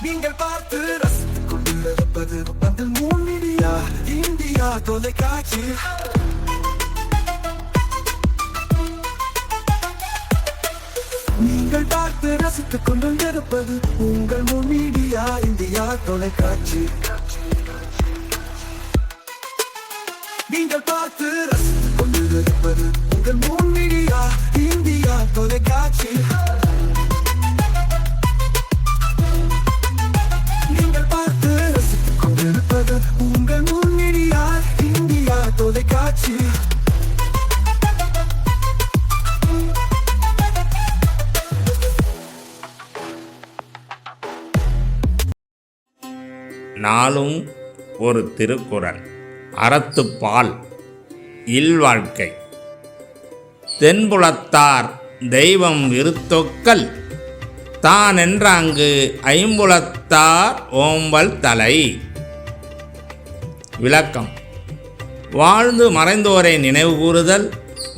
நீங்கள் பார்த்து ரசித்துக் கொண்டிருப்பது பந்தல் மீடியா இந்தியா தொலைக்காட்சி. நீங்கள் பார்த்து ரசித்துக் கொண்டிருப்பது உங்கள் மீடியா இந்தியா தொலைக்காட்சி. நீங்கள் பார்த்து ரசித்துக் கொண்டிருப்பது உங்கள் மீடியா இந்தியா தொலைக்காட்சி. நீங்கள் பார்த்து ரசித்துக் கொண்டிருப்பது உங்கள் மீடியா இந்தியா தொலைக்காட்சி. நாளும் ஒரு திருக்குறள். அறத்துப்பால் இல்வாழ்க்கை. தென்புலத்தார் தெய்வம் விருத்தொக்கல் தானென்றாங்கு ஐம்புலத்தார் ஓம்பல் தலை. விளக்கம்: வாழ்ந்து மறைந்தோரை நினைவு கூறுதல்,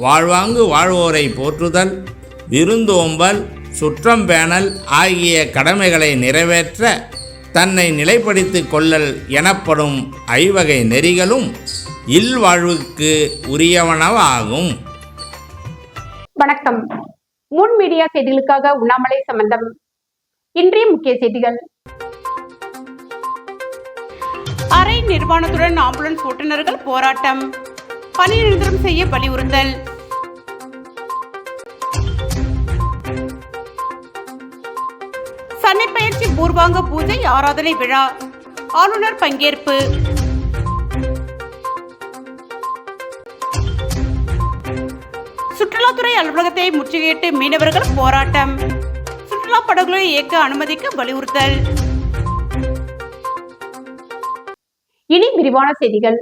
வாழ்வாங்கு வாழ்வோரை போற்றுதல், விருந்தோம்பல், சுற்றம் பேணல் ஆகிய கடமைகளை நிறைவேற்ற தன்னை நிலைப்படுத்திக் கொள்ளல் எனப்படும் ஐவகை நெறிகளும் இல்வாழ்வுக்கு உரியவனவாகும். வணக்கம். முன் மீடியா செய்திகளுக்காக உண்ணாமலை சம்பந்தம். இன்றைய முக்கிய செய்திகள்: அரை நிர்வாணத்துடன் ஆம்புலன்ஸ் ஓட்டுநர்கள் போராட்டம், பணி நிரந்தரம் செய்ய வலியுறுத்தல். சன்னை பயிற்சி பூர்வாங்க பூஜை ஆராதனை விழா, ஆளுநர் பங்கேற்பு. சுற்றுலாத்துறை அலுவலகத்தை முற்றுகையிட்டு மீனவர்கள் போராட்டம், சுற்றுலா படகுகளை இயக்க அனுமதிக்க வலியுறுத்தல். இனி விரிவான செய்திகள்.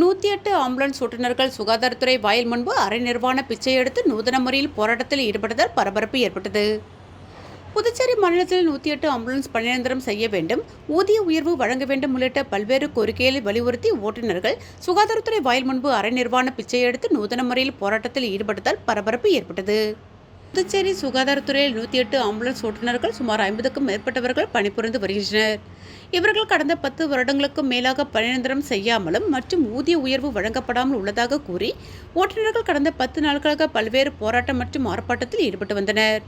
108 ஆம்புலன்ஸ் ஓட்டுநர்கள் சுகாதாரத்துறை வாயில் முன்பு அரை நிர்வாண பிச்சை எடுத்து நூதன முறையில் போராட்டத்தில் ஈடுபட்டதால் பரபரப்பு ஏற்பட்டது. புதுச்சேரி மாநிலத்தில் 108 ஆம்புலன்ஸ் பணிநிரந்தரம் செய்ய வேண்டும், ஊதிய உயர்வு வழங்க வேண்டும் உள்ளிட்ட பல்வேறு கோரிக்கைகளை வலியுறுத்தி ஓட்டுநர்கள் சுகாதாரத்துறை வாயில் முன்பு அரை நிர்வாண பிச்சை எடுத்து நூதன முறையில் போராட்டத்தில் ஈடுபட்டதால் பரபரப்பு ஏற்பட்டது. புதுச்சேரி சுகாதாரத்துறையில் 108 ஆம்புலன்ஸ் ஓட்டுநர்கள் சுமார் 50க்கும் மேற்பட்டவர்கள் பணிபுரிந்து வருகின்றனர். இவர்கள் கடந்த 10 வருடங்களுக்கும் மேலாக பணிநிரந்தரம் செய்யாமலும் மற்றும் ஊதிய உயர்வு வழங்கப்படாமல் உள்ளதாக கூறி ஓட்டுநர்கள் கடந்த 10 நாட்களாக பல்வேறு போராட்டம் மற்றும் ஆர்ப்பாட்டத்தில் ஈடுபட்டு வந்தனர்.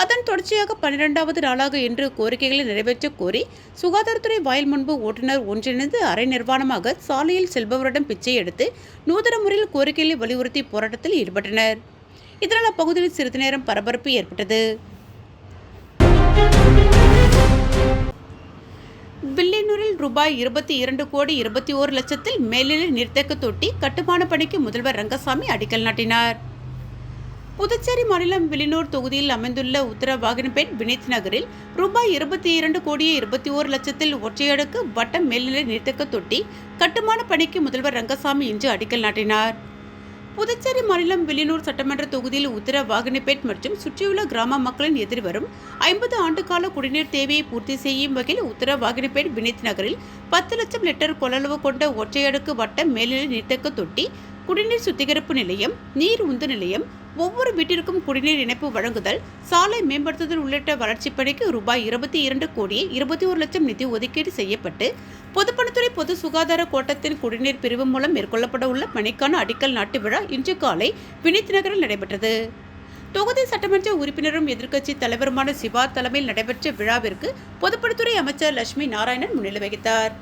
அதன் தொடர்ச்சியாக 12வது நாளாக இன்று கோரிக்கைகளை நிறைவேற்ற கோரி சுகாதாரத்துறை வாயில் முன்பு ஓட்டுநர் ஒன்றிணைந்து அரை நிர்வாணமாக சாலையில் செல்பவரிடம் பிச்சை எடுத்து நூதன முறையில் கோரிக்கைகளை வலியுறுத்தி போராட்டத்தில் ஈடுபட்டனர். இதனால் அப்பகுதியில் சிறிது நேரம் பரபரப்பு ஏற்பட்டது. வில்லியனூரில் ரூபாய் 22,21,00,000 மேல்நிலை நீர்த்தேக்க தொட்டி கட்டுமான பணிக்கு முதல்வர் ரங்கசாமி அடிக்கல் நாட்டினார். புதுச்சேரி மாநிலம் வில்லியனூர் தொகுதியில் அமைந்துள்ள உத்தரவாகினபேட் வினித் நகரில் ரூபாய் 22,21,00,000 ஒற்றையடுக்கு வட்டம் மேல்நிலை நீர்த்தேக்க தொட்டி கட்டுமான பணிக்கு முதல்வர் ரங்கசாமி இன்று அடிக்கல் நாட்டினார். புதுச்சேரி மாநிலம் வில்லியனூர் சட்டமன்ற தொகுதியில் உத்தரவாகினபேட் மற்றும் சுற்றியுள்ள கிராம மக்களின் எதிர்வரும் 50 ஆண்டு கால குடிநீர் தேவையை பூர்த்தி செய்யும் வகையில் உத்தரவாகினபேட் வினித் நகரில் 10 லட்சம் லிட்டர் கொள்ளளவு கொண்ட ஒற்றையடுக்கு வட்டம் மேல்நிலை நீர்த்தேக்க தொட்டி, குடிநீர் சுத்திகரிப்பு நிலையம், நீர் உந்து நிலையம், ஒவ்வொரு வீட்டிற்கும் குடிநீர் இணைப்பு வழங்குதல், சாலை மேம்படுத்துதல் உள்ளிட்ட வளர்ச்சிப் பணிக்கு ரூபாய் 22,21,00,000 நிதி ஒதுக்கீடு செய்யப்பட்டு பொதுப்பணித்துறை பொது சுகாதார கோட்டத்தின் குடிநீர் பிரிவு மூலம் மேற்கொள்ளப்பட உள்ள பணிக்கான அடிக்கல் நாட்டு விழா இன்று காலை வினித் நகரில் நடைபெற்றது. தொகுதி சட்டமன்ற உறுப்பினரும் எதிர்க்கட்சி தலைவருமான சிவா தலைமையில் நடைபெற்ற விழாவிற்கு பொதுப்பணித்துறை அமைச்சர் லட்சுமி நாராயணன் முன்னிலை வகித்தார்.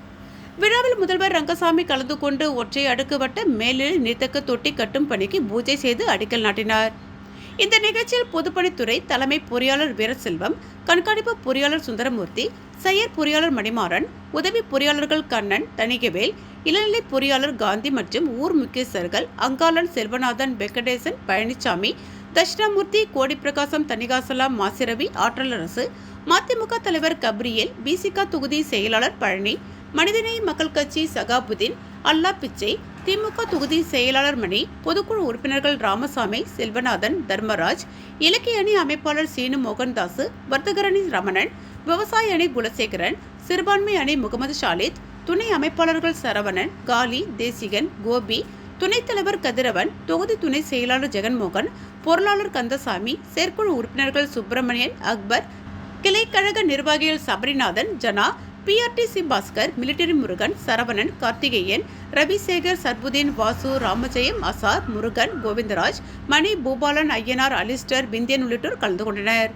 விழாவில் முதல்வர் ரங்கசாமி கலந்து கொண்டு ஒற்றை அடுக்கு வட்ட மேல்நிலை நீர்த்தேக்க தொட்டி கட்டும் பணிக்கு பூஜை செய்து அடிக்கல் நாட்டினார். இந்த நிகழ்ச்சியில் பொதுப்பணித்துறை தலைமை பொறியாளர் வீரசெல்வம், கண்காணிப்பு பொறியாளர் சுந்தரமூர்த்தி, செயற் பொறியாளர் மணிமாறன், உதவி பொறியாளர்கள் கண்ணன், தணிகவேல், இளநிலை பொறியாளர் காந்தி மற்றும் ஊர் முக்கியஸ்தர்கள் அங்காளன், செல்வநாதன், வெங்கடேசன், பழனிசாமி, தட்சிணாமூர்த்தி, கோடிப்பிரகாசம், தணிகாசலாம், மாசிரவி, ஆற்றலரசு, மதிமுக தலைவர் கப்ரியேல், பிசிக தொகுதி செயலாளர் பழனி, மனிதநேய மக்கள் கட்சி சகாபுதீன், அல்லா பிச்சை, திமுக தொகுதி செயலாளர் மணி, பொதுக்குழு உறுப்பினர்கள் ராமசாமி, செல்வநாதன், தர்மராஜ், இலக்கிய அணி அமைப்பாளர் சீனு மோகன்தாஸ், வர்த்தகர் அணி ரமணன், விவசாய அணி குலசேகரன், சிறுபான்மை அணி முகமது ஷாலித், துணை அமைப்பாளர்கள் சரவணன், காலி, தேசிகன், கோபி, துணைத் தலைவர் கதிரவன், தொகுதி துணை செயலாளர் ஜெகன்மோகன், பொருளாளர் கந்தசாமி, செயற்குழு உறுப்பினர்கள் சுப்பிரமணியன், அக்பர், கிளைக்கழக நிர்வாகிகள் சபரிநாதன், ஜனா, PRTC பாஸ்கர், மிலிட்டரி முருகன், சரவணன், கார்த்திகேயன், ரவிசேகர், சர்புதீன், வாசு, ராமஜெயம், அசார், முருகன், கோவிந்தராஜ், மணி, பூபாலன், ஐயனார், அலிஸ்டர், விந்தியன் உள்ளிட்டோர் கலந்து கொண்டனர்.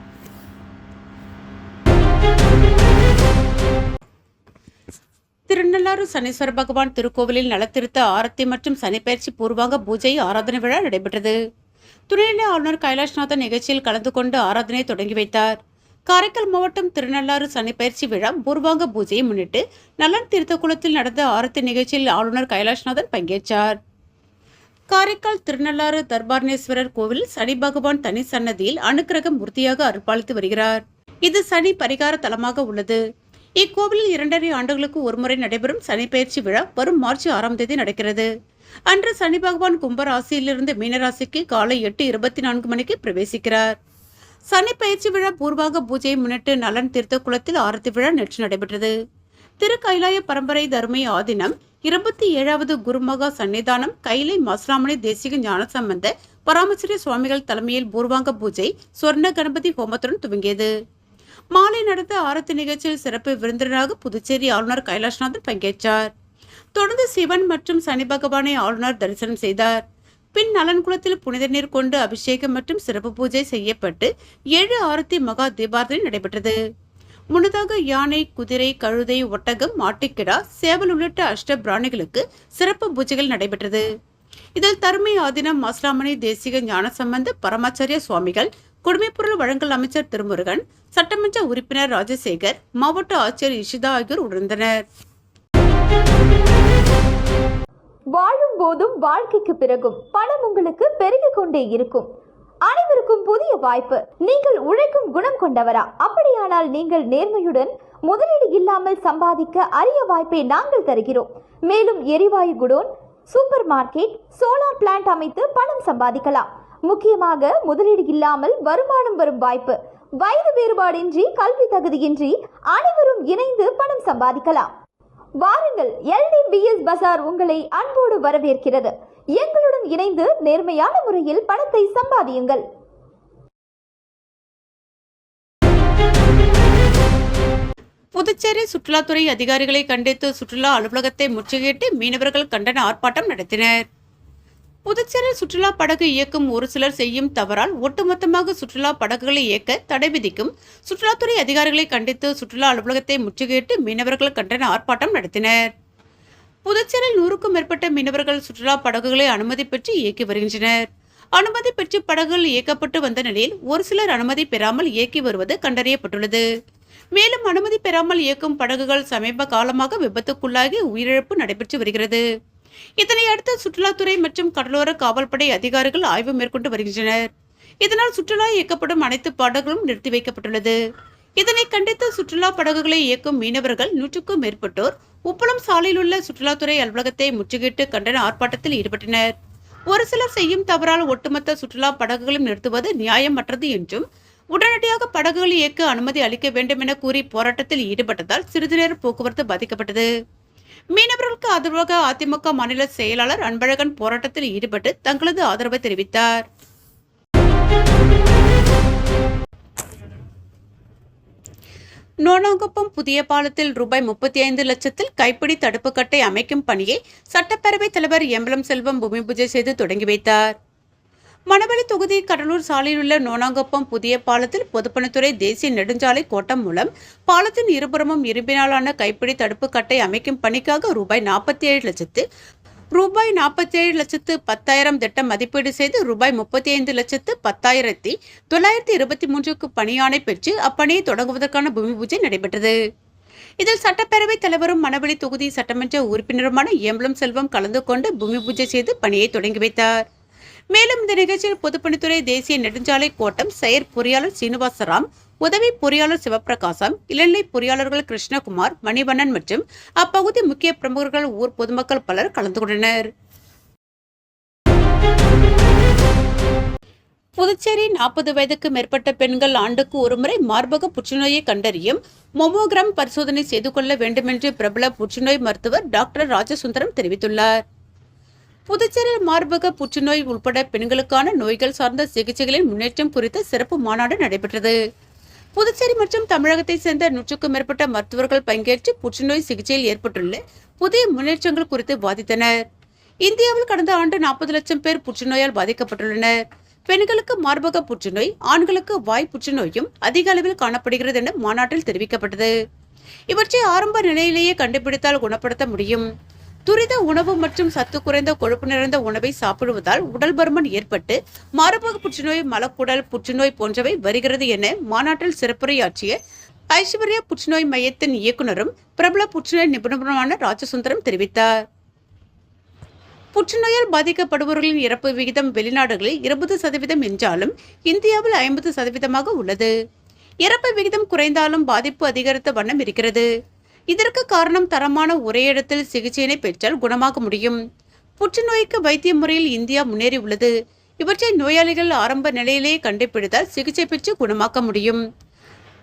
திருநள்ளாறு சனீஸ்வர பகவான் திருக்கோவிலில் நலத்திருத்த ஆரத்தி மற்றும் சனிப்பயிற்சி பூர்வாங்க பூஜை ஆராதனை விழா நடைபெற்றது. துணைநிலை ஆளுநர் கைலாஷ்நாதன் நிகழ்ச்சியில் கலந்து கொண்டு ஆராதனை தொடங்கி வைத்தார். காரைக்கால் மாவட்டம் திருநள்ளாறு சனிப்பயிற்சி விழா பூர்வாங்க பூஜையை முன்னிட்டு நலன் தீர்த்த குளத்தில் நடந்த ஆரத்தி நிகழ்ச்சியில் ஆளுநர் கைலாஷ்நாதன் பங்கேற்றார். காரைக்கால் திருநள்ளாறு தர்பார்னேஸ்வரர் கோவில் சனி பகவான் தனி சன்னதியில் அனுக்கிரக மூர்த்தியாக அருள்பாலித்து வருகிறார். இது சனி பரிகார தலமாக உள்ளது. இக்கோவிலில் 2.5 ஆண்டுகளுக்கு ஒருமுறை நடைபெறும் சனிப்பெயர்ச்சி விழா வரும் மார்ச் 6ஆம் தேதி நடக்கிறது. அன்று சனி பகவான் கும்பராசியிலிருந்து மீனராசிக்கு காலை 8:24 மணிக்கு பிரவேசிக்கிறார். சனிப்பெயர்ச்சி விழா பூர்வாங்க பூஜையை முன்னிட்டு நலன் தீர்த்த குளத்தில் ஆரத்தி விழா நேற்று நடைபெற்றது. திரு கைலாய பரம்பரை தர்மி ஆதீனம் 27வது குருமகா சன்னிதானம் கைலை மாசிராமணி தேசிக ஞானசம்பந்த பராமரிசிய சுவாமிகள் தலைமையில் பூர்வாங்க பூஜை சொர்ண கணபதி ஹோமத்துடன் துவங்கியது. மாலை நடந்த ஆரத்தி நிகழ்ச்சியில் சிறப்பு விருந்தினராக புதுச்சேரி ஆளுநர் கைலாஷ்நாதன் பங்கேற்றார். தொடர்ந்து சிவன் மற்றும் சனி பகவானை ஆளுநர் தரிசனம் செய்தார். பின் நலன்குளத்தில் புனித நீர் கொண்டு அபிஷேகம் மற்றும் சிறப்பு பூஜை செய்யப்பட்டு 7 ஆரத்தி மகா தீபாரதனை நடைபெற்றது. முன்னதாக யானை, குதிரை, கழுதை, ஒட்டகம், மாட்டிக்கிடா, சேவல் உள்ளிட்ட அஷ்ட பிராணிகளுக்கு சிறப்பு பூஜைகள் நடைபெற்றது. இதில் தருமை ஆதீனம் மாசிராமணி தேசிக ஞானசம்பந்த பரமாச்சாரிய சுவாமிகள், குடிமைப்பொருள் வழங்கல் அமைச்சர் திருமுருகன், சட்டமன்ற உறுப்பினர் ராஜசேகர், மாவட்ட ஆட்சியர் இஷிதா ஆகியோர் உணர்ந்தனர். வாழும் போதும் வாழ்க்கைக்கு பிறகும் பணம் உங்களுக்கு பெருகிக் கொண்டே இருக்கும். அனைவருக்கும் புதிய வாய்ப்பு. நீங்கள் உழைக்கும் குணம் கொண்டவரா? அப்படியானால் நீங்கள் நேர்மையுடன் முதலீடு இல்லாமல் சம்பாதிக்க அரிய வாய்ப்பை நாங்கள் தருகிறோம். மேலும் எரிவாயு godown, super market, solar plant அமைத்து பணம் சம்பாதிக்கலாம். முக்கியமாக முதலீடு இல்லாமல் வருமானம் வரும் வாய்ப்பு. வயது வேறுபாடின்றி, கல்வி தகுதியின்றி அனைவரும் இணைந்து பணம் சம்பாதிக்கலாம். வாருங்கள், LDBS பஜார் உங்களை அன்போடு வரவேற்கிறது. எங்களுடன் இணைந்து நேர்மையான முறையில் பணத்தை சம்பாதியுங்கள். புதுச்சேரி சுற்றுலாத்துறை அதிகாரிகளை கண்டித்து சுற்றுலா அலுவலகத்தை முற்றுகையிட்டு மீனவர்கள் கண்டன ஆர்ப்பாட்டம் நடத்தினர். புதுச்சேரி சுற்றுலா படகு இயக்கும் ஒரு சிலர் செய்யும் தவறால் ஒட்டுமொத்தமாக சுற்றுலா படகுகளை இயக்க தடை விதிக்கும் சுற்றுலாத்துறை அதிகாரிகளை கண்டித்து சுற்றுலா அலுவலகத்தை முற்றுகையிட்டு மீனவர்கள் கண்டன ஆர்ப்பாட்டம் நடத்தினர். புதுச்சேரியில் 100க்கும் மேற்பட்ட மீனவர்கள் சுற்றுலா படகுகளை அனுமதி பெற்று இயக்கி வருகின்றனர். அனுமதி பெற்று படகுகள் இயக்கப்பட்டு வந்த நிலையில் ஒரு சிலர் அனுமதி பெறாமல் இயக்கி வருவது கண்டறியப்பட்டுள்ளது. மேலும் அனுமதி பெறாமல் இயக்கும் படகுகள் சமீப காலமாக விபத்துக்குள்ளாகி உயிரிழப்பு நடைபெற்று வருகிறது. இதனையடுத்து சுற்றுலாத்துறை மற்றும் கடலோர காவல்படை அதிகாரிகள் ஆய்வு மேற்கொண்டு வருகின்றனர். இதனால் சுற்றுலா இயக்கப்படும் அனைத்து படகுகளும் நிறுத்தி வைக்கப்பட்டுள்ளது. இதனை கண்டித்து சுற்றுலா படகுகளை இயக்கும் மீனவர்கள் 100க்கும் மேற்பட்டோர் உப்பளம் சாலையில் உள்ள சுற்றுலாத்துறை அலுவலகத்தை முற்றுகையிட்டு கண்டன ஆர்ப்பாட்டத்தில் ஈடுபட்டனர். ஒரு சிலர் செய்யும் தவறால் ஒட்டுமொத்த சுற்றுலா படகுகளும் நிறுத்துவது நியாயமற்றது என்றும் உடனடியாக படகுகள் இயக்க அனுமதி அளிக்க வேண்டும் என கூறி போராட்டத்தில் ஈடுபட்டதால் சிறிது நேரம் போக்குவரத்து பாதிக்கப்பட்டது. மீனவர்களுக்கு ஆதரவாக அதிமுக மாநில செயலாளர் அன்பழகன் போராட்டத்தில் ஈடுபட்டு தங்களது ஆதரவை தெரிவித்தார். நோனாங்குப்பம் புதிய பாலத்தில் ரூபாய் 35 லட்சத்தில் கைப்பிடி தடுப்பு கட்டை அமைக்கும் பணியை சட்டப்பேரவைத் தலைவர் எம்பலம் செல்வம் பூமி பூஜை செய்து தொடங்கி வைத்தார். மணவெளி தொகுதி கடலூர் சாலையில் உள்ள நோனாங்குப்பம் புதிய பாலத்தில் பொதுப்பணித்துறை தேசிய நெடுஞ்சாலை கோட்டம் மூலம் பாலத்தின் இருபுறமும் இரும்பினாலான கைப்பிடி தடுப்பு கட்டை அமைக்கும் பணிக்காக ரூபாய் 47,10,000 திட்டம் மதிப்பீடு செய்து ரூபாய் 35,10,923க்கு பணியாணை பெற்று அப்பணியை தொடங்குவதற்கான பூமி பூஜை நடைபெற்றது. இதில் சட்டப்பேரவைத் தலைவரும் மணவெளி தொகுதி சட்டமன்ற உறுப்பினருமான எம்பலம் செல்வம் கலந்து கொண்டு பூமி பூஜை செய்து பணியை தொடங்கி வைத்தார். மேலும் இந்த நிகழ்ச்சியில் பொதுப்பணித்துறை தேசிய நெடுஞ்சாலை கோட்டம் செயற் பொறியாளர் சீனிவாசராம், உதவி பொறியாளர் சிவபிரகாசம், இளநிலை பொறியாளர்கள் கிருஷ்ணகுமார், மணிவண்ணன் மற்றும் அப்பகுதி முக்கிய பிரமுகர்கள், ஊர் பொதுமக்கள் பலர் கலந்து கொண்டனர். புதுச்சேரி 40 வயதுக்கு மேற்பட்ட பெண்கள் ஆண்டுக்கு ஒருமுறை மார்பக புற்றுநோயை கண்டறியும் மொமோகிராம் பரிசோதனை செய்து கொள்ள வேண்டுமென்று பிரபல புற்றுநோய் மருத்துவர் டாக்டர் ராஜசுந்தரம் தெரிவித்துள்ளார். புதுச்சேரியில் மார்பக புற்றுநோய் உட்பட பெண்களுக்கான நோய்கள் சார்ந்த சிகிச்சைகளின் முன்னேற்றம் குறித்த சிறப்பு மாநாடு நடைபெற்றது. புதுச்சேரி மற்றும் தமிழகத்தை சேர்ந்த 100க்கும் மேற்பட்ட மருத்துவர்கள் பங்கேற்று புற்றுநோய் சிகிச்சையில் ஏற்பட்டுள்ள புதிய முன்னேற்றங்கள் குறித்து வாதித்தனர். இந்தியாவில் கடந்த ஆண்டு 40 லட்சம் பேர் புற்றுநோயால் பாதிக்கப்பட்டுள்ளனர். பெண்களுக்கு மார்பக புற்றுநோய், ஆண்களுக்கு வாய் புற்றுநோயும் அதிக அளவில் காணப்படுகிறது என மாநாட்டில் தெரிவிக்கப்பட்டது. இவற்றை ஆரம்ப நிலையிலேயே கண்டுபிடித்தால் குணப்படுத்த முடியும். துரித உணவு மற்றும் சத்து குறைந்த கொழுப்பு நிறைந்த உணவை சாப்பிடுவதால் உடல் பருமன் ஏற்பட்டு மார்பக புற்றுநோய், மலக்குடல் புற்றுநோய் போன்றவை வருகிறது என மாநாட்டில் சிறப்புரையாற்றிய ஐஸ்வர்யா புற்றுநோய் மையத்தின் இயக்குநரும் பிரபல புற்றுநோய் நிபுணருமான ராஜசுந்தரம் தெரிவித்தார். புற்றுநோயால் பாதிக்கப்படுபவர்களின் இறப்பு விகிதம் வெளிநாடுகளில் 20% என்றாலும் இந்தியாவில் 50% உள்ளது. இறப்பு விகிதம் குறைந்தாலும் பாதிப்பு அதிகரித்த வண்ணம் இருக்கிறது. இதற்கு காரணம் தரமான ஒரே இடத்தில் சிகிச்சையினை பெற்றால் குணமாக முடியும். புற்றுநோய்க்கு வைத்திய முறையில் இந்தியா முன்னேறி உள்ளது. இவற்றை நோயாளிகள் ஆரம்ப நிலையிலேயே கண்டுபிடித்தால் சிகிச்சை பெற்று குணமாக்க முடியும்.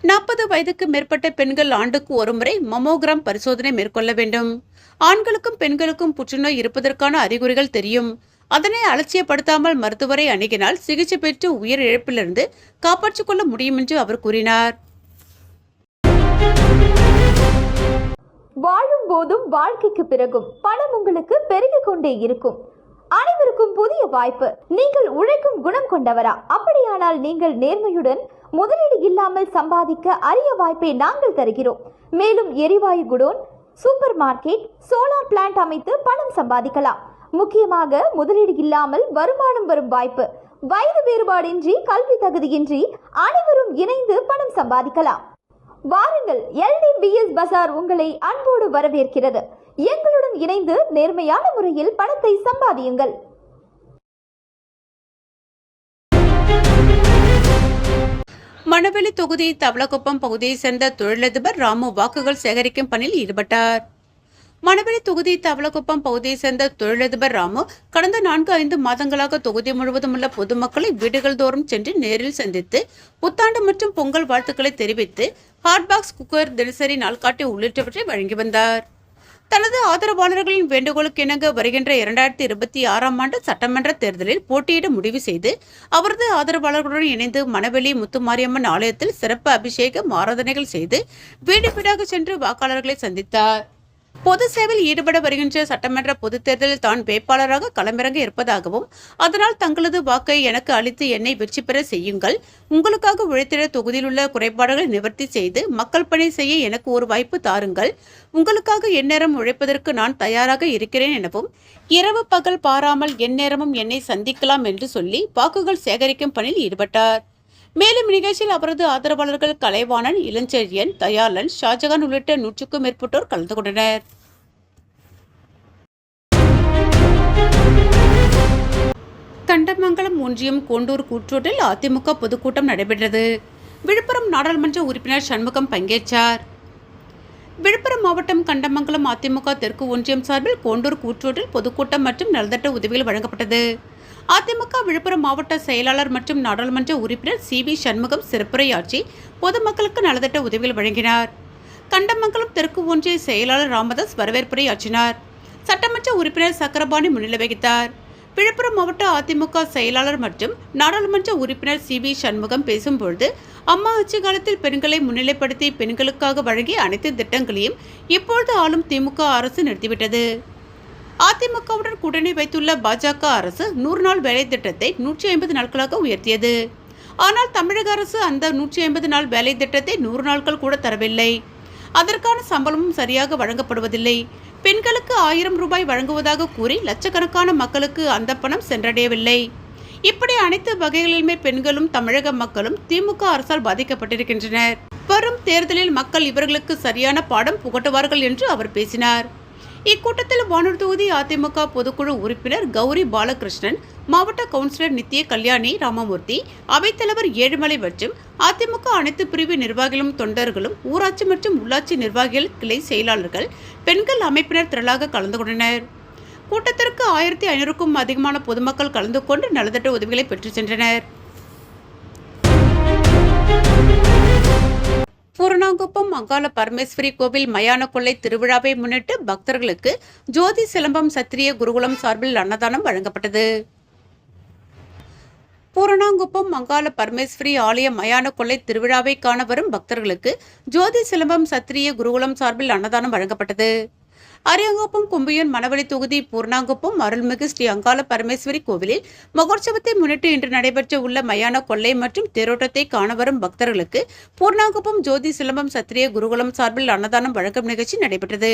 40 வயதுக்கு மேற்பட்ட பெண்கள் ஆண்டுக்கு ஒருமுறை மமோகிராம் பரிசோதனை மேற்கொள்ள வேண்டும். ஆண்களுக்கும் பெண்களுக்கும் புற்றுநோய் இருப்பதற்கான அறிகுறிகள் தெரியும். அதனை அலட்சியப்படுத்தாமல் மருத்துவரை அணுகினால் சிகிச்சை பெற்று உயிர் இழப்பிலிருந்து காப்பாற்றிக் கொள்ள முடியும் என்று அவர் கூறினார். வாழும் போதும் வாழ்க்கைக்கு பிறகும் பணம் உங்களுக்கு பெருகிக் கொண்டே இருக்கும். அனைவருக்கும் புதிய வாய்ப்பு. நீங்கள் உழைக்கும் குணம் கொண்டவரா? அப்படியானால் நீங்கள் நேர்மையுடன் முதலீடு இல்லாமல் சம்பாதிக்க அரிய வாய்ப்பை நாங்கள் தருகிறோம். மேலும் எரிவாயு godown, super market, solar plant அமைத்து பணம் சம்பாதிக்கலாம். முக்கியமாக முதலீடு இல்லாமல் வருமானம் வரும் வாய்ப்பு. வயது வேறுபாடின்றி, கல்வி தகுதியின்றி அனைவரும் இணைந்து பணம் சம்பாதிக்கலாம். வாருங்கள், LDBS பஜார் உங்களை அன்போடு வரவேற்கிறது. எங்களுடன் இணைந்து நேர்மையான முறையில் பணத்தை சம்பாதியுங்கள். மணவெளி தொகுதி தவளக்குப்பம் பகுதியைச் சேர்ந்த தொழிலதிபர் ராமு வாக்குகள் சேகரிக்கும் பணியில் ஈடுபட்டார். மணவெளி தொகுதி தவளக்குப்பம் பகுதியைச் சேர்ந்த தொழிலதிபர் ராமு கடந்த 4-5 மாதங்களாக தொகுதி முழுவதும் உள்ள பொதுமக்களை வீடுகள் தோறும் சென்று நேரில் சந்தித்து புத்தாண்டு மற்றும் பொங்கல் வாழ்த்துக்களை தெரிவித்து ஹாட்பாக்ஸ், குக்கர், தினசரி நாள்காட்டி உள்ளிட்டவற்றை வழங்கி வந்தார். தனது ஆதரவாளர்களின் வேண்டுகோளுக்கு இணங்க வருகின்ற 2026ஆம் ஆண்டு சட்டமன்ற தேர்தலில் போட்டியிட முடிவு செய்து அவரது ஆதரவாளர்களுடன் இணைந்து மணவெளி முத்துமாரியம்மன் ஆலயத்தில் சிறப்பு அபிஷேகம், ஆராதனைகள் செய்து வீடு வீடாக சென்று வாக்காளர்களை சந்தித்தார். பொது சேவையில் ஈடுபட வருகின்ற சட்டமன்ற பொதுத் தேர்தலில் தான் வேட்பாளராக களமிறங்க இருப்பதாகவும், அதனால் தங்களது வாக்கை எனக்கு அளித்து என்னை வெற்றி பெற செய்யுங்கள். உங்களுக்காக உழைத்திட தொகுதியில் உள்ள குறைபாடுகளை நிவர்த்தி செய்து மக்கள் பணி செய்ய எனக்கு ஒரு வாய்ப்பு தாருங்கள். உங்களுக்காக எந்நேரம் உழைப்பதற்கு நான் தயாராக இருக்கிறேன் எனவும், இரவு பகல் பாராமல் எந்நேரமும் என்னை சந்திக்கலாம் என்று சொல்லி வாக்குகள் சேகரிக்கும் பணியில் ஈடுபட்டார். மேலும் நிகழ்ச்சியில் அவரது ஆதரவாளர்கள் கலைவாணன், இளஞ்செழியன், தயாளன், ஷாஜகான் உள்ளிட்ட 100க்கும் மேற்பட்டோர் கலந்து கொண்டனர். கண்டமங்கலம் ஒன்றியம் கோண்டூர் கூற்றோட்டில் அதிமுக பொதுக்கூட்டம் நடைபெற்றது. விழுப்புரம் நாடாளுமன்ற உறுப்பினர் சண்முகம் பங்கேற்றார். விழுப்புரம் மாவட்டம் கண்டமங்கலம் அதிமுக தெற்கு ஒன்றியம் சார்பில் கோண்டூர் கூற்றோட்டில் பொதுக்கூட்டம் மற்றும் நலத்திட்ட உதவிகள் வழங்கப்பட்டது. அதிமுக விழுப்புரம் மாவட்ட செயலாளர் மற்றும் நாடாளுமன்ற உறுப்பினர் CV சண்முகம் சிறப்புரையாற்றி பொதுமக்களுக்கு நலத்திட்ட உதவிகள் வழங்கினார். கண்டமங்கலம் தெற்கு ஒன்றிய செயலாளர் ராமதாஸ் வரவேற்புரையாற்றினார். சட்டமன்ற உறுப்பினர் சக்கரபாணி முன்னிலை வகித்தார். விழுப்புரம் மாவட்ட அதிமுக செயலாளர் மற்றும் நாடாளுமன்ற உறுப்பினர் CV சண்முகம் பேசும்பொழுது, அம்மா ஆட்சி காலத்தில் பெண்களை முன்னிலைப்படுத்தி பெண்களுக்காக வழங்கிய அனைத்து திட்டங்களையும் இப்பொழுது ஆளும் திமுக அரசு நிறுத்திவிட்டது. அதிமுகவுடன் கூட்டணி வைத்துள்ள பாஜக அரசு 100 நாள் வேலை திட்டத்தை 150 நாட்களாக உயர்த்தியது. ஆனால் தமிழக அரசு அந்த 150 நாள் வேலை திட்டத்தை 100 நாட்கள் கூட தரவில்லை. அதற்கான சம்பளமும் சரியாக வழங்கப்படுவதில்லை. பெண்களுக்கு 1000 ரூபாய் வழங்குவதாக கூறி லட்சக்கணக்கான மக்களுக்கு அந்த பணம் சென்றடையவில்லை. இப்படி அனைத்து வகைகளிலுமே பெண்களும் தமிழக மக்களும் திமுக அரசால் பாதிக்கப்பட்டிருக்கின்றனர். வரும் தேர்தலில் மக்கள் இவர்களுக்கு சரியான பாடம் புகட்டுவார்கள் என்று அவர் பேசினார். இக்கூட்டத்தில் வானூர் தொகுதி அதிமுக பொதுக்குழு உறுப்பினர் கௌரி பாலகிருஷ்ணன், மாவட்ட கவுன்சிலர் நித்ய கல்யாணி ராமமூர்த்தி, அவைத்தலைவர் ஏழுமலை மற்றும் அதிமுக அனைத்து பிரிவு நிர்வாகிகளும், தொண்டர்களும், ஊராட்சி மற்றும் உள்ளாட்சி நிர்வாகிகள், கிளை செயலாளர்கள், பெண்கள் அமைப்பினர் திரளாக கலந்து கொண்டனர். கூட்டத்திற்கு 1500க்கும் அதிகமான பொதுமக்கள் கலந்து கொண்டு நலத்திட்ட உதவிகளை பெற்று சென்றனர். பூரணாங்குப்பம் அங்காள பரமேஸ்வரி கோவில் மயான கொள்ளை திருவிழாவை முன்னிட்டு பக்தர்களுக்கு ஜோதி சிலம்பம் சத்திரிய குருகுலம் சார்பில் அன்னதானம் வழங்கப்பட்டது. பூரணாங்குப்பம் மங்காள பரமேஸ்வரி ஆலய மயான கொள்ளை திருவிழாவை காண வரும் பக்தர்களுக்கு ஜோதி சிலம்பம் சத்திரிய குருகுலம் சார்பில் அன்னதானம் வழங்கப்பட்டது. அரியாங்குப்பம் கும்பியன் மணவெளி தொகுதி பூர்ணாங்குப்பம் அருள்மிகு ஸ்ரீ அங்காள பரமேஸ்வரி கோவிலில் மகோற்சவத்தை முன்னிட்டு இன்று நடைபெற்ற உள்ள மயான கொள்ளை மற்றும் தேரோட்டத்தை காண வரும் பக்தர்களுக்கு பூர்ணாங்குப்பம் ஜோதி சிலம்பம் சத்திரிய குருகுலம் சார்பில் அன்னதானம் வழங்கும் நிகழ்ச்சி நடைபெற்றது.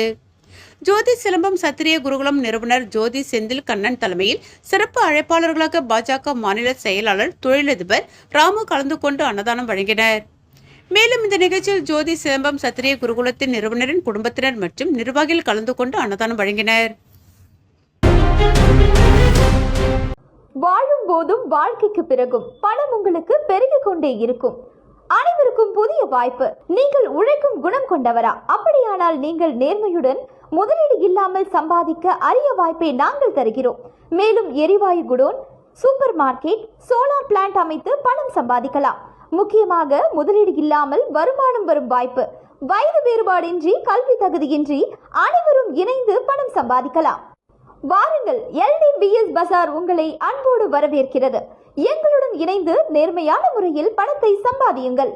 ஜோதி சிலம்பம் சத்திரிய குருகுலம் நிறுவனர் ஜோதி செந்தில் கண்ணன் தலைமையில் சிறப்பு அழைப்பாளர்களாக பாஜக மாநில செயலாளர் தொழிலதிபர் ராமு கலந்து கொண்டு அன்னதானம் வழங்கினர். மேலும் இந்த நிகழ்ச்சியில் ஜோதி சிலம்பம் சத்திரிய குருகுலத்தின் நிறுவனரின் குடும்பத்தினர் மற்றும் நிர்வாகிகள் கலந்து கொண்டு அன்னதானம் வழங்கினர். வாழும் போதும் வாழ்க்கைக்கு பிறகும் பணம் உங்களுக்கு பெருகிக் கொண்டே இருக்கும். அனைவருக்கும் புதிய வாய்ப்பு. நீங்கள் உழைக்கும் குணம் கொண்டவரா? அப்படியானால் நீங்கள் நேர்மையுடன் முதலீடு இல்லாமல் சம்பாதிக்க அரிய வாய்ப்பை நாங்கள் தருகிறோம். மேலும் எரிவாயு godown, super market, solar plant அமைத்து பணம் சம்பாதிக்கலாம். முக்கியமாக முதலீடு இல்லாமல் வருமானம் வரும் வாய்ப்பு. வயது வேறுபாடின்றி, கல்வி தகுதியின்றி அனைவரும் இணைந்து பணம் சம்பாதிக்கலாம். வாருங்கள், LDBS பஜார் உங்களை அன்போடு வரவேற்கிறது. எங்களுடன் இணைந்து நேர்மையான முறையில் பணத்தை சம்பாதியுங்கள்.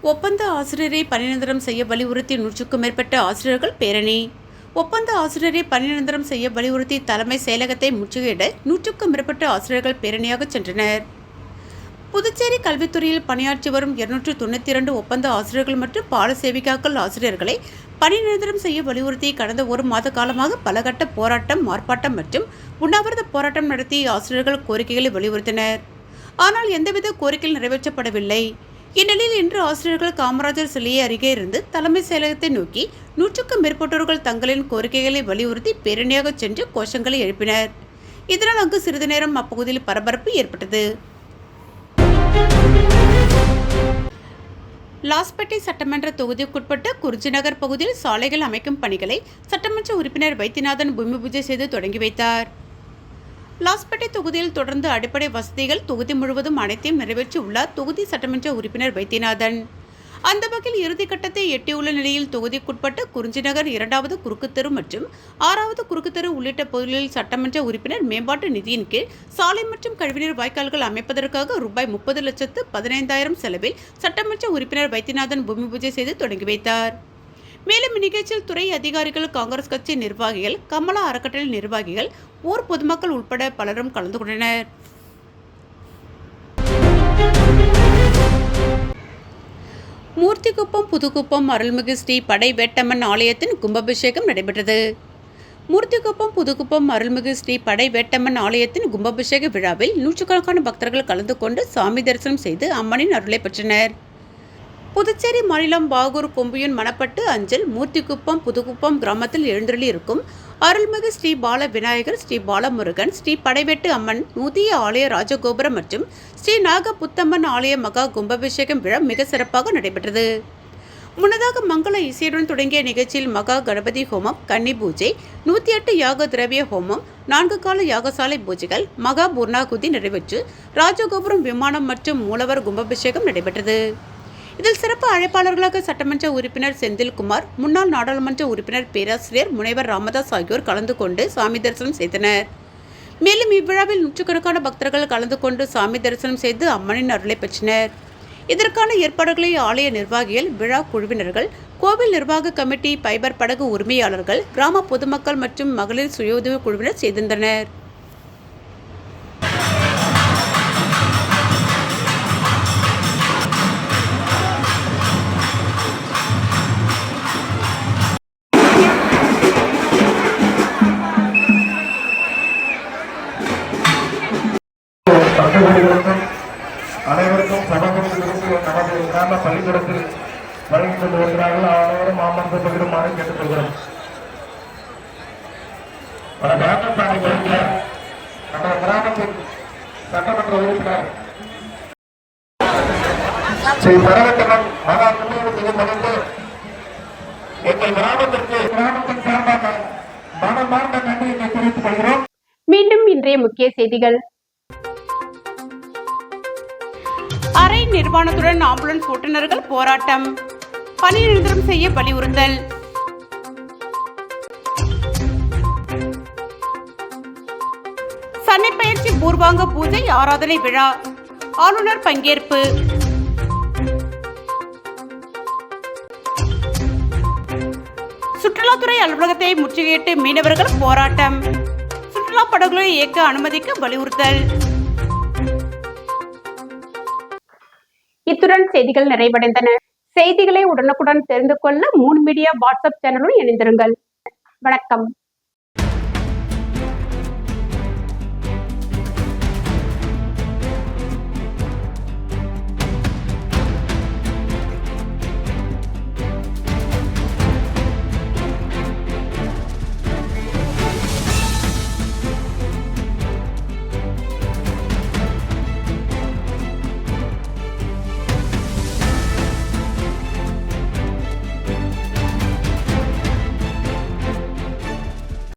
ஒப்பந்த ஆசிரியரை பணிநிரந்தரம் செய்ய வலியுறுத்தி 100க்கும் மேற்பட்ட ஆசிரியர்கள் பேரணி. ஒப்பந்த ஆசிரியரை பணிநிரந்தரம் செய்ய வலியுறுத்தி தலைமை செயலகத்தை முற்றுகையிட 100க்கும் மேற்பட்ட ஆசிரியர்கள் பேரணியாக சென்றனர். புதுச்சேரி கல்வித்துறையில் பணியாற்றி வரும் 292 ஒப்பந்த ஆசிரியர்கள் மற்றும் பாட சேவிகாக்கள் ஆசிரியர்களை பணி நிரந்தரம் செய்ய வலியுறுத்தி கடந்த ஒரு மாத காலமாக பலகட்ட போராட்டம், ஆர்ப்பாட்டம் மற்றும் உண்ணாவிரத போராட்டம் நடத்தி ஆசிரியர்கள் கோரிக்கைகளை வலியுறுத்தினர். ஆனால் எந்தவித கோரிக்கைகள் நிறைவேற்றப்படவில்லை. இந்நிலையில் இன்று ஆசிரியர்கள் காமராஜர் சிலையை அருகே இருந்து தலைமை செயலகத்தை நோக்கி 100க்கும் மேற்பட்டவர்கள் தங்களின் கோரிக்கைகளை வலியுறுத்தி பேரணியாக சென்று கோஷங்களை எழுப்பினர். இதனால் அங்கு சிறிது நேரம் அப்பகுதியில் பரபரப்பு ஏற்பட்டது. லாஸ்பேட்டை சட்டமன்ற தொகுதிக்குட்பட்ட குறிஞ்சிநகர் பகுதியில் சாலைகள் அமைக்கும் பணிகளை சட்டமன்ற உறுப்பினர் வைத்தியநாதன் பூமி பூஜை செய்து தொடங்கி வைத்தார். லாஸ்பேட்டை தொகுதியில் தொடர்ந்து அடிப்படை வசதிகள் தொகுதி முழுவதும் அனைத்தையும் நிறைவேற்றியுள்ளார் தொகுதி சட்டமன்ற உறுப்பினர் வைத்தியநாதன். அந்த வகையில் இறுதிக்கட்டத்தை எட்டியுள்ள நிலையில் தொகுதிக்குட்பட்ட குறிஞ்சிநகர் 2வது குறுக்குத்தெரு மற்றும் 6வது குறுக்குத்தெரு உள்ளிட்ட பகுதிகளில் சட்டமன்ற உறுப்பினர் மேம்பாட்டு நிதியின் கீழ் சாலை மற்றும் கழிவுநீர் வாய்க்கால்கள் அமைப்பதற்காக ரூபாய் 30,15,000 செலவில் சட்டமன்ற உறுப்பினர் வைத்தியநாதன் பூமி பூஜை செய்து தொடங்கி வைத்தார். மேலும் இந்நிகழ்ச்சியில் துறை அதிகாரிகள், காங்கிரஸ் கட்சி நிர்வாகிகள், கமலா அறக்கட்டளை நிர்வாகிகள், ஊர் பொதுமக்கள் உட்பட பலரும் கலந்து கொண்டனர். மூர்த்திக்குப்பம் புதுக்குப்பம் அருள்மிகு ஸ்ரீ படை வேட்டம்மன் ஆலயத்தின் கும்பாபிஷேகம் நடைபெற்றது. மூர்த்திக்குப்பம் புதுக்குப்பம் அருள்மிகு ஸ்ரீ படை வேட்டம்மன் ஆலயத்தின் கும்பாபிஷேக விழாவில் நூற்றுக்கணக்கான பக்தர்கள் கலந்து கொண்டு சாமி தரிசனம் செய்து அம்மனின் அருளை பெற்றனர். புதுச்சேரி மாநிலம் பாகூர் கொம்பியூன் மணப்பட்டு அஞ்சல் மூர்த்திக்குப்பம் புதுக்குப்பம் கிராமத்தில் எழுந்தருளி இருக்கும் அருள்மிகு ஸ்ரீ பால விநாயகர், ஸ்ரீ பாலமுருகன், ஸ்ரீ படைவெட்டு அம்மன் நூதிய ஆலய ராஜகோபுரம் மற்றும் ஸ்ரீ நாக புத்தம்மன் ஆலய மகா கும்பாபிஷேகம் விழா மிக சிறப்பாக நடைபெற்றது. முன்னதாக மங்கள இசையுடன் தொடங்கிய நிகழ்ச்சியில் மகா கணபதி ஹோமம், கன்னி பூஜை, 108 யாக திரவிய ஹோமம், 4 கால யாகசாலை பூஜைகள், மகா பூர்ணாகுதி நிறைவேற்று ராஜகோபுரம் விமானம் மற்றும் மூலவர் கும்பாபிஷேகம் நடைபெற்றது. இதில் சிறப்பு அழைப்பாளர்களாக சட்டமன்ற உறுப்பினர் செந்தில்குமார், முன்னாள் நாடாளுமன்ற உறுப்பினர் பேராசிரியர் முனைவர் ராமதாஸ் ஆகியோர் கலந்து கொண்டு சாமி தரிசனம் செய்தனர். மேலும் இவ்விழாவில் நூற்றுக்கணக்கான பக்தர்கள் கலந்து கொண்டு சாமி தரிசனம் செய்து அம்மனின் அருளை பெற்றனர். இதற்கான ஏற்பாடுகளை ஆலய நிர்வாகிகள், விழா குழுவினர்கள், கோவில் நிர்வாக கமிட்டி, பைபர் படகு உரிமையாளர்கள், கிராம பொதுமக்கள் மற்றும் மகளிர் சுய உதவி குழுவினர் செய்திருந்தனர். அனைவருக்கும் சமூகத்திலிருந்து நமது கிராம பள்ளிக்கூடத்தில் வழங்கிக் கொண்டு வருகிறார்கள். அனைவரும் மாமன்ற பகிருமாறு கேட்டுக்கொள்கிறோம். நம்ம கிராமத்தின் சட்டமன்ற உறுப்பினர் ஸ்ரீ பரவட்டமன் மகா குடியிருப்பு மகிழ்ந்து எங்கள் கிராமத்தின் சார்பாக மனமார்ந்த நன்றியை தெரிவித்துக் கொள்கிறோம். மீண்டும் இன்றைய முக்கிய செய்திகள். அரை நிர்வாணத்துடன் ஆம்புலன்ஸ் ஓட்டுநர்கள் போராட்டம், பணி நிரந்தரம் செய்ய வலியுறுத்தல். மலைப்பயிற்சி பூர்வாங்க பூஜை ஆராதனை விழா ஆளுநர் பங்கேற்பு. சுற்றுலாத்துறை அலுவலகத்தை முற்றுகையிட்டு மீனவர்கள் போராட்டம். சுற்றுலா படகுகளை இயக்க அனுமதிக்க வலியுறுத்தல். இத்துடன் செய்திகள் நிறைவடைந்தன. செய்திகளை உடனுக்குடன் தெரிந்து கொள்ள மூன் மீடியா வாட்ஸ்அப் சேனலுடன் இணைந்திருங்கள். வணக்கம்.